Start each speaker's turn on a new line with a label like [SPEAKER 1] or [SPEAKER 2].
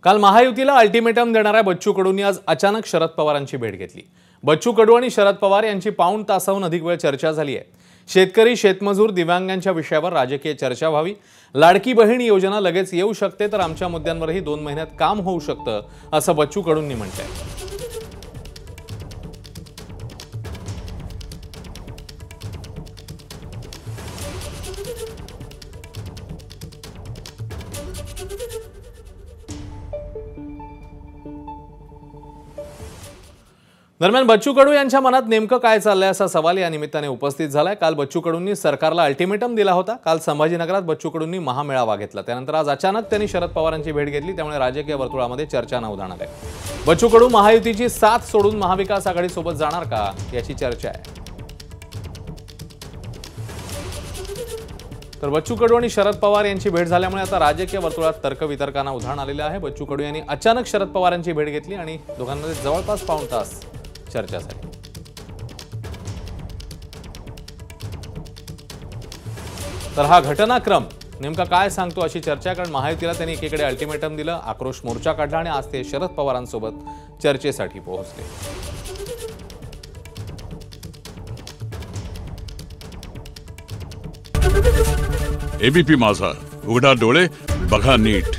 [SPEAKER 1] काल महायुतीला अल्टिमेटम देणाऱ्या बच्चू कडूंनी आज अचानक शरद पवारांची भेट घेतली। बच्चू कडू आणि शरद पवार यांची पाऊण तासाहून अधिक वेळ चर्चा झाली आहे। शेतकरी, शेतमजूर, दिव्यांगांच्या विषयावर राजकीय चर्चा व्हावी, लाडकी बहीण योजना लगेच येऊ शकते तर आमच्या मुद्द्यांवरही 2 महिन्यात काम होऊ शकतं असं बच्चू कडूंनी म्हटलंय। दरम्यान बच्चू कडू यांच्या मनात नेमकं काय चाललंय असा सवाल या निमित्ताने उपस्थित झालाय। काल बच्चू कडूंनी सरकारला अल्टिमेटम दिला होता। काल संभाजीनगरात बच्चू कडूंनी महामेळावा घेतला, त्यानंतर आज अचानक त्यांनी शरद पवारांची भेट घेतली, त्यामुळे राजकीय वर्तुळामध्ये चर्चा उधाण आली आहे। बच्चू कडू महायुतीची साथ सोडून महाविकास आघाडीसोबत जाणार का याची चर्चा आहे। तर बच्चू कडू आणि शरद पवार यांची भेट झाल्यामुळे आता राजकीय वर्तुळात तर्कवितर्कांना उधाण आलेले आहे। बच्चू कडू यांनी अचानक शरद पवारांची भेट घेतली आणि दोघांमध्ये जवळपास पाऊण तास चर्चा झाली। तर हा घटनाक्रम नेमका काय सांगतो अशी चर्चा, कारण महायुतीला त्यांनी एकीकडे अल्टिमेटम दिलं, आक्रोश मोर्चा काढला आणि आज ते शरद पवारांसोबत चर्चेसाठी पोहोचले।
[SPEAKER 2] एबीपी माझा, उघडा डोळे बघा नीट।